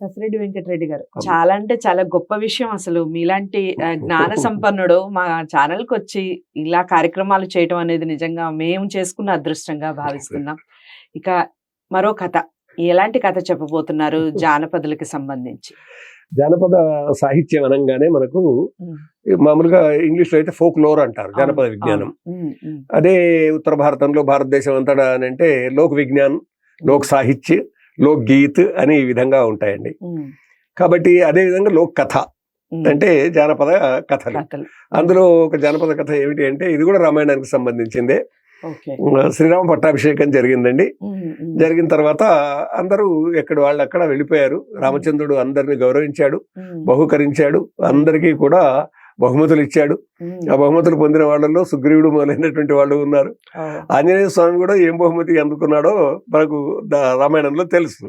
కసిరెడ్డి వెంకటరెడ్డి గారు చాలా అంటే చాలా గొప్ప విషయం. అసలు మీలాంటి జ్ఞాన సంపన్నుడు మా ఛానల్కి వచ్చి ఇలా కార్యక్రమాలు చేయటం అనేది నిజంగా మేము చేసుకున్న అదృష్టంగా భావిస్తున్నాం. ఇక మరో కథ, ఎలాంటి కథ చెప్పబోతున్నారు జానపదులకి సంబంధించి? జానపద సాహిత్యం అనగానే మనకు మామూలుగా ఇంగ్లీష్ లో అయితే ఫోక్ లోర్ అంటారు, జానపద విజ్ఞానం. అదే ఉత్తర భారతంలో, భారతదేశం అంతటా అని అంటే లోక్ విజ్ఞాన్, లోక్ సాహిత్య, లోక్ గీత్ అని ఈ విధంగా ఉంటాయండి. కాబట్టి అదే విధంగా లోక్ కథ అంటే జానపద కథలు. అందులో ఒక జానపద కథ ఏమిటి అంటే, ఇది కూడా రామాయణానికి సంబంధించిందే. శ్రీరామ పట్టాభిషేకం జరిగిందండి. జరిగిన తర్వాత అందరూ ఎక్కడ వాళ్ళు అక్కడ వెళ్ళిపోయారు. రామచంద్రుడు అందరిని గౌరవించాడు, బహుకరించాడు, అందరికీ కూడా బహుమతులు ఇచ్చాడు. ఆ బహుమతులు పొందిన వాళ్ళలో సుగ్రీవుడు మొదలైనటువంటి వాళ్ళు ఉన్నారు. ఆంజనేయ స్వామి కూడా ఏం బహుమతి అందుకున్నాడో మనకు రామాయణంలో తెలుసు.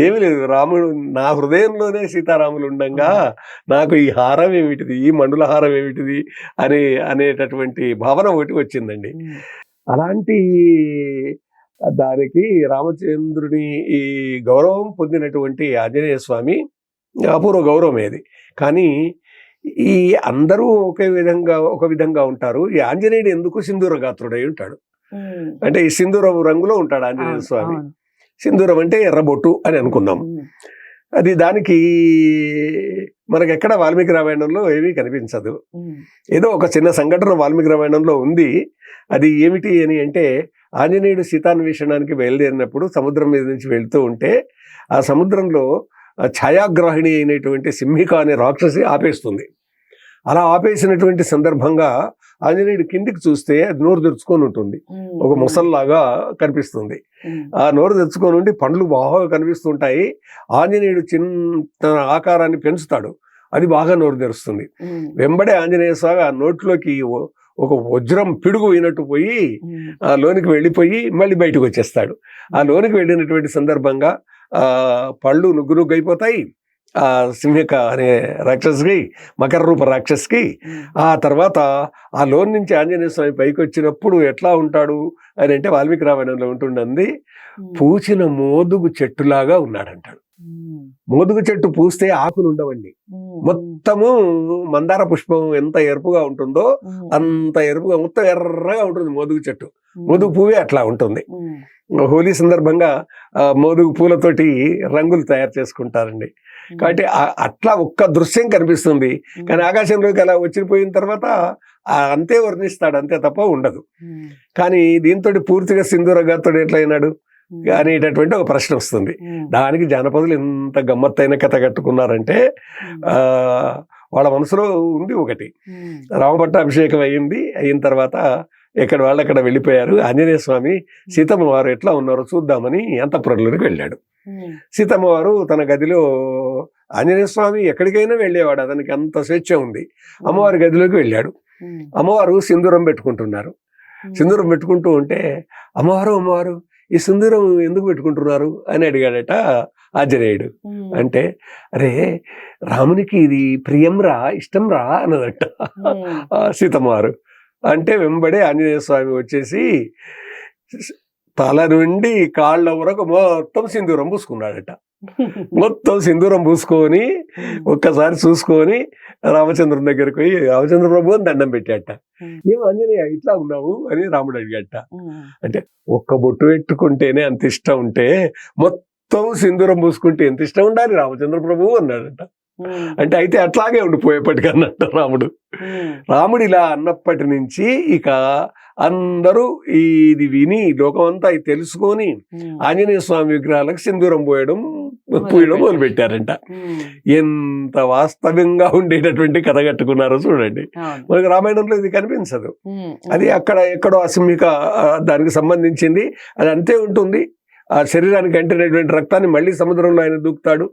ఏమీ లేదు, రాముడు నా హృదయంలోనే సీతారాములు ఉండంగా నాకు ఈ హారం ఏమిటిది, ఈ మండుల హారం ఏమిటిది అనేటటువంటి భావన ఒకటి వచ్చిందండి. అలాంటి దానికి రామచంద్రుని ఈ గౌరవం పొందినటువంటి ఆంజనేయ స్వామి అపూర్వ గౌరవం ఏది. కానీ ఈ అందరూ ఒక విధంగా ఉంటారు. ఈ ఆంజనేయుడు ఎందుకు సింధూర గాత్రుడై ఉంటాడు అంటే, ఈ సింధూరం రంగులో ఉంటాడు ఆంజనేయ స్వామి. సింధూరం అంటే ఎర్రబొట్టు అని అనుకుందాం. అది దానికి మనకెక్కడ వాల్మీకి రామాయణంలో ఏమీ కనిపించదు. ఏదో ఒక చిన్న సంఘటన వాల్మీకి రామాయణంలో ఉంది. అది ఏమిటి అని అంటే, ఆంజనేయుడు సీతాన్వేషణానికి బయలుదేరినప్పుడు సముద్రం మీద నుంచి వెళ్తూ ఉంటే ఆ సముద్రంలో ఛాయాగ్రాహిణి అయినటువంటి సింహిక అనే రాక్షసి ఆపేస్తుంది. అలా ఆపేసినటువంటి సందర్భంగా ఆంజనేయుడు కిందికి చూస్తే అది నోరు తెరుచుకొని ఉంటుంది, ఒక ముసల్లాగా కనిపిస్తుంది. ఆ నోరు తెరుచుకొని ఉండి పండ్లు బాగా కనిపిస్తుంటాయి. ఆంజనేయుడు చిన్న ఆకారాన్ని పెంచుతాడు, అది బాగా నోరు తెరుస్తుంది. వెంబడే ఆంజనేయ స్వామి ఆ నోట్లోకి ఒక వజ్రం పిడుగు అయినట్టు పోయి ఆ లోనికి వెళ్ళిపోయి మళ్ళీ బయటకు వచ్చేస్తాడు. ఆ లోనికి వెళ్ళినటువంటి సందర్భంగా పళ్ళు నుగ్గు అయిపోతాయి ఆ సింహిక అనే రాక్షసుకి, మకర రూప రాక్షసుకి. ఆ తర్వాత ఆ లోన్ నుంచి ఆంజనేయ స్వామి పైకి వచ్చినప్పుడు ఎట్లా ఉంటాడు అని అంటే, వాల్మీకి రామాయణంలో ఉంటుండంది, పూచిన మోదుగు చెట్టులాగా ఉన్నాడంటాడు. మోదుగు చెట్టు పూస్తే ఆకులు ఉండవండి, మొత్తము మందార పుష్పం ఎంత ఎరుపుగా ఉంటుందో అంత ఎరుపుగా మొత్తం ఎర్రగా ఉంటుంది మోదుగు చెట్టు. మోదుగు పువ్వే అట్లా ఉంటుంది. హోలీ సందర్భంగా మోదుగు పూలతోటి రంగులు తయారు చేసుకుంటారండి. కాబట్టి అట్లా ఒక్క దృశ్యం కనిపిస్తుంది. కానీ ఆకాశంలోకి అలా వచ్చిపోయిన తర్వాత అంతే వర్ణిస్తాడు, అంతే తప్ప ఉండదు. కానీ దీంతో పూర్తిగా సింధూరగాతోడు ఎట్లయినాడు అనేటటువంటి ఒక ప్రశ్న వస్తుంది. దానికి జానపదులు ఎంత గమ్మత్తైన కథ కట్టుకున్నారంటే, వాళ్ళ మనసులో ఉంది ఒకటి. రామపట్టాభిషేకం అయిన తర్వాత ఎక్కడ వాళ్ళు అక్కడ వెళ్ళిపోయారు. ఆంజనేయ స్వామి సీతమ్మ వారు ఎట్లా ఉన్నారో చూద్దామని అంతఃపురంలోకి వెళ్ళాడు. సీతమ్మ వారు తన గదిలో, ఆంజనేయ స్వామి ఎక్కడికైనా వెళ్ళేవాడు, అతనికి అంత స్వేచ్ఛ ఉంది. అమ్మవారి గదిలోకి వెళ్ళాడు. అమ్మవారు సింధూరం పెట్టుకుంటున్నారు. సింధూరం పెట్టుకుంటూ ఉంటే, అమ్మవారు ఈ సింధూరం ఎందుకు పెట్టుకుంటున్నారు అని అడిగాడట ఆంజనేయుడు. అంటే, అరే రామునికి ఇది ప్రియం రా, ఇష్టం రా అన్నదట సీతమ్మవారు. అంటే వెంబడే ఆంజనేయ స్వామి వచ్చేసి తల నుండి కాళ్ళ వరకు మొత్తం సింధూరం పూసుకున్నాడట. మొత్తం సింధూరం పూసుకొని ఒక్కసారి చూసుకొని రామచంద్రుని దగ్గరికి పోయి, రామచంద్ర ప్రభు అని దండం పెట్టాట. ఏం ఆంజనేయ ఇట్లా ఉన్నావు అని రాముడు అడిగట. అంటే ఒక్క బొట్టు పెట్టుకుంటేనే అంత ఇష్టం ఉంటే మొత్తం సింధూరం పూసుకుంటే ఎంత ఇష్టం ఉండాలి రామచంద్ర ప్రభు అన్నాడట. అంటే అయితే అట్లాగే ఉండిపోయేప్పటికన్నట్ట రాముడు ఇలా అన్నప్పటి నుంచి ఇక అందరూ ఇది విని లోకమంతా ఇది తెలుసుకొని ఆంజనేయ స్వామి విగ్రహాలకు సింధూరం పూయడం మొదలు పెట్టారంట. ఎంత వాస్తవంగా ఉండేటటువంటి కథ కట్టుకున్నారో చూడండి. మనకు రామాయణంలో ఇది కనిపించదు. అది అక్కడ ఎక్కడో అసింహిక దానికి సంబంధించింది, అది అంతే ఉంటుంది. ఆ శరీరానికి అంటినటువంటి రక్తాన్ని మళ్ళీ సముద్రంలో ఆయన దూకుతాడు,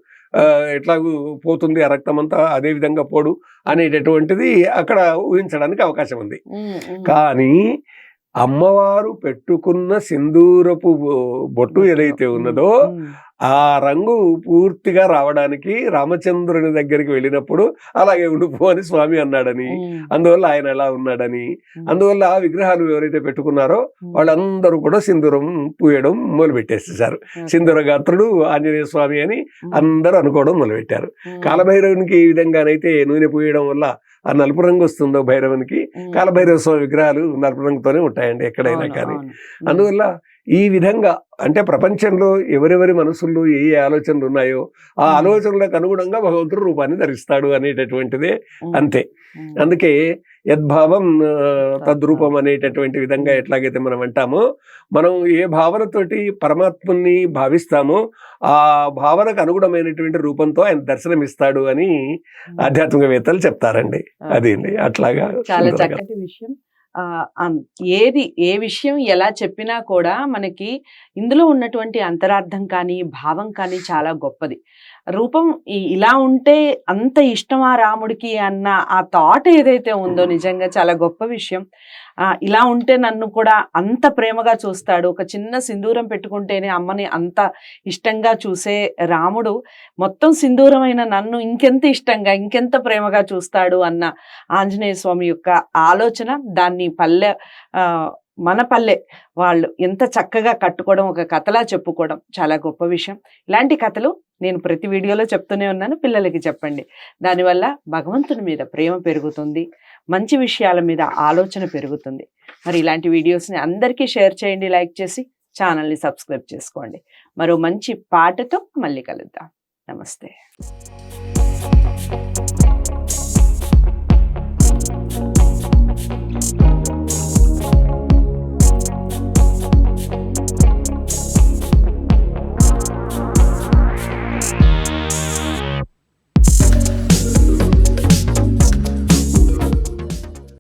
ఎట్లాగూ పోతుంది ఆ రక్తం అంతా, అదే విధంగా పోడు అనేటటువంటిది అక్కడ ఊహించడానికి అవకాశం ఉంది. కానీ అమ్మవారు పెట్టుకున్న సింధూరపు బొట్టు ఏదైతే ఉన్నదో ఆ రంగు పూర్తిగా రావడానికి రామచంద్రుని దగ్గరికి వెళ్ళినప్పుడు అలాగే ఉండిపో అని స్వామి అన్నాడని, అందువల్ల ఆయన ఎలా ఉన్నాడని, అందువల్ల ఆ విగ్రహాలు ఎవరైతే పెట్టుకున్నారో వాళ్ళందరూ కూడా సింధూరం పూయడం మొదలు పెట్టేసేసారు. సింధూర గాత్రుడు ఆంజనేయ స్వామి అని అందరూ అనుకోవడం మొదలుపెట్టారు. కాలభైరవునికి ఈ విధంగానైతే నూనె పూయడం వల్ల ఆ నలుపు రంగు వస్తుందో భైరవునికి, కాలభైరవ స్వామి విగ్రహాలు నలుపు రంగుతోనే ఉంటాయండి ఎక్కడైనా కానీ. అందువల్ల ఈ విధంగా అంటే ప్రపంచంలో ఎవరెవరి మనసుల్లో ఏ ఆలోచనలు ఉన్నాయో ఆ ఆలోచనలకు అనుగుణంగా భగవంతుడు రూపాన్ని ధరిస్తాడు అనేటటువంటిదే అంతే. అందుకే యద్భావం తద్రూపం అనేటటువంటి విధంగా ఎట్లాగైతే మనం అంటామో, మనం ఏ భావనతోటి పరమాత్మని భావిస్తామో ఆ భావనకు అనుగుణమైనటువంటి రూపంతో ఆయన దర్శనమిస్తాడు అని ఆధ్యాత్మికవేత్తలు చెప్తారండి. అది అట్లాగా చాలా చక్కటి విషయం. ఏ విషయం ఎలా చెప్పినా కూడా మనకి ఇందులో ఉన్నటువంటి అంతరార్థం కానీ భావం కానీ చాలా గొప్పది. రూపం ఇలా ఉంటే అంత ఇష్టమా రాముడికి అన్న ఆ థాట్ ఏదైతే ఉందో నిజంగా చాలా గొప్ప విషయం. ఇలా ఉంటే నన్ను కూడా అంత ప్రేమగా చూస్తాడు, ఒక చిన్న సింధూరం పెట్టుకుంటేనే అమ్మని అంత ఇష్టంగా చూసే రాముడు మొత్తం సింధూరమైన నన్ను ఇంకెంత ఇష్టంగా ఇంకెంత ప్రేమగా చూస్తాడు అన్న ఆంజనేయ స్వామి యొక్క ఆలోచన, దాన్ని మన పల్లె వాళ్ళు ఎంత చక్కగా కట్టుకోవడం, ఒక కథలా చెప్పుకోవడం చాలా గొప్ప విషయం. ఇలాంటి కథలు నేను ప్రతి వీడియోలో చెప్తూనే ఉన్నాను, పిల్లలకి చెప్పండి. దానివల్ల భగవంతుని మీద ప్రేమ పెరుగుతుంది, మంచి విషయాల మీద ఆలోచన పెరుగుతుంది. మరి ఇలాంటి వీడియోస్ని అందరికీ షేర్ చేయండి, లైక్ చేసి ఛానల్ని సబ్స్క్రైబ్ చేసుకోండి. మరో మంచి పాటతో మళ్ళీ కలుద్దాం. నమస్తే.